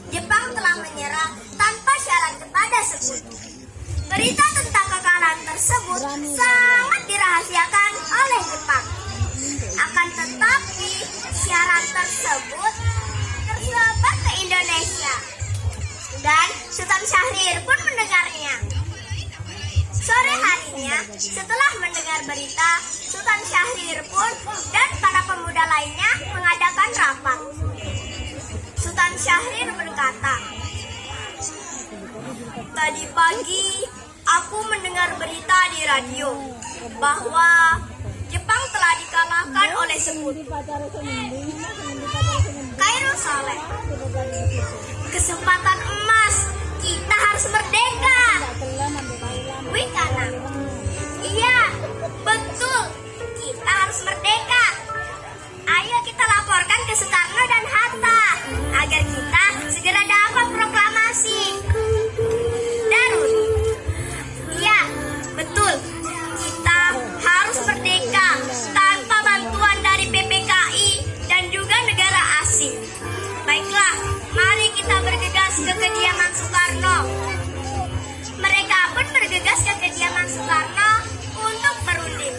Jepang telah menyerah tanpa syarat kepada sekutu. Berita tentang kekalahan tersebut sangat dirahasiakan oleh Jepang. Akan tetapi syarat tersebut tersebar ke Indonesia dan Sultan Syahrir pun mendengarnya. Sore harinya, setelah mendengar berita, Sultan Syahrir pun dan para pemuda lainnya mengadakan rapat. Sultan Syahrir berkata, "Tadi pagi aku mendengar berita di radio bahwa Jepang telah dikalahkan oleh sekutu. Khairul Saleh, kesempatan emas, kita harus merdeka." Wikana, "Iya, betul, kita harus merdeka. Ayo kita laporkan ke Soekarno dan Hatta agar kita segera dapat proklamasi." Darun, "Iya, betul, kita harus merdeka tanpa bantuan dari PPKI dan juga negara asing. Baiklah, mari kita bergegas ke kediaman Soekarno." Mereka pun bergegas ke kediaman Soekarno untuk berunding.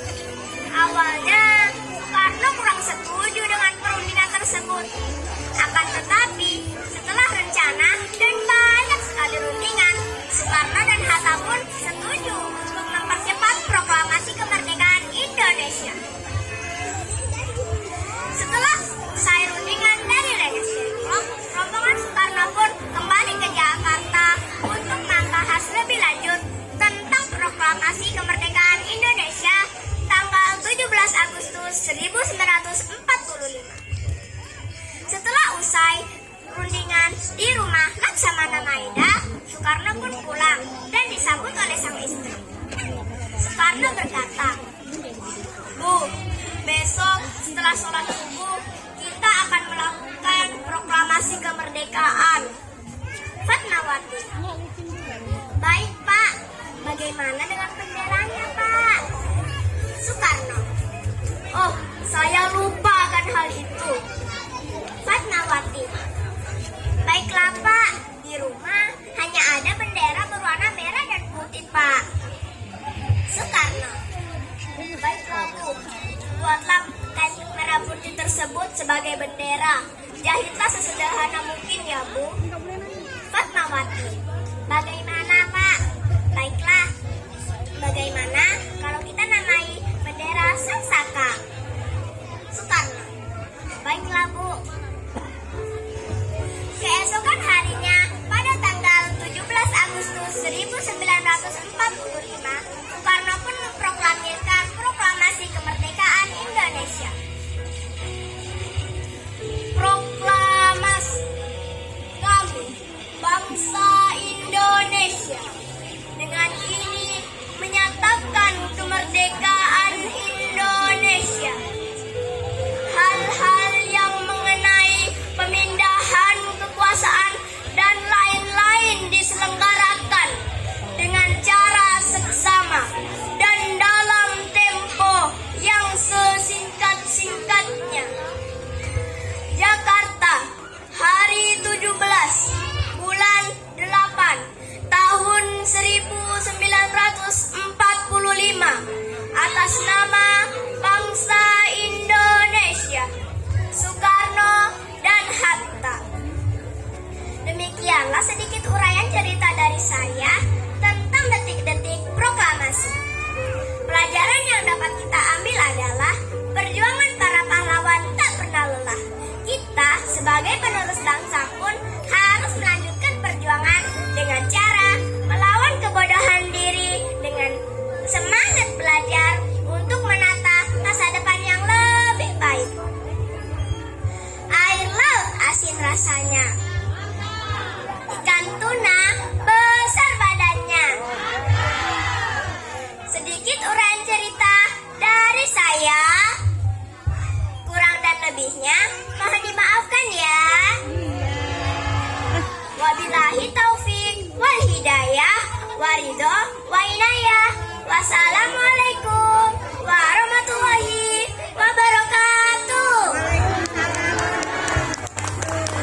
Awalnya Soekarno kurang setuju dengan perundingan tersebut. Akan tetapi setelah rencana dan banyak sekali rundingan, Soekarno dan Hatta pun setuju untuk mempercepat proklamasi kemerdekaan Indonesia. Setelah usai rundingan dari Rengas Dengklok, rombongan Soekarno pun kembali ke Jakarta untuk membahas lebih lanjut tentang proklamasi kemerdekaan Indonesia tanggal 17 Agustus 1945. Setelah usai rundingan di rumah Laksamana Maeda, Soekarno pun pulang dan disambut oleh sang istri. Soekarno berkata, "Bu, besok setelah sholat subuh kita akan melakukan proklamasi kemerdekaan." Fatmawati, "Baik Pak, bagaimana dengan benderanya Pak?" Soekarno, "Oh, saya lupa akan hal itu." Fatmawati, "Baiklah Pak, di rumah hanya ada bendera berwarna merah dan putih Pak." Soekarno, "Baiklah Bu, buatlah kain merah putih tersebut sebagai bendera. Jahitlah sesederhana mungkin ya Bu." Fatmawati, "Bagaimana Pak?" "Baiklah, bagaimana kalau kita namai bendera Sang Saka?" Soekarno, "Baiklah Bu." Keesokan harinya, pada tanggal 17 Agustus 1945, Soekarno pun memproklamirkan proklamasi kemerdekaan Indonesia. Proklamasi. Kami, bangsa Indonesia, dengan ini menyatakan kemerdekaan Indonesia. Hal-hal yang mengenai pemindahan kekuasaan dan lain-lain diselenggarakan dengan cara seksama dan dalam tempo yang sesingkat-singkatnya. Jakarta, hari 17 bulan 8 tahun 1945, atas nama bangsa Indonesia, Soekarno dan Hatta. Demikianlah sedikit uraian cerita dari saya tentang detik-detik proklamasi. Pelajaran yang dapat kita ambil adalah perjuangan para pahlawan tak pernah lelah. Kita sebagai penerus bangsa pun harus melanjutkan perjuangan dengan cara melawan kebodohan diri dengan semangat belajar untuk menata masa depan yang lebih baik. Air laut asin rasanya, ikan tuna besar badannya. Sedikit uraian cerita dari saya. Kurang dan lebihnya mohon dimaafkan ya. Wabillahi taufik wal hidayah waridho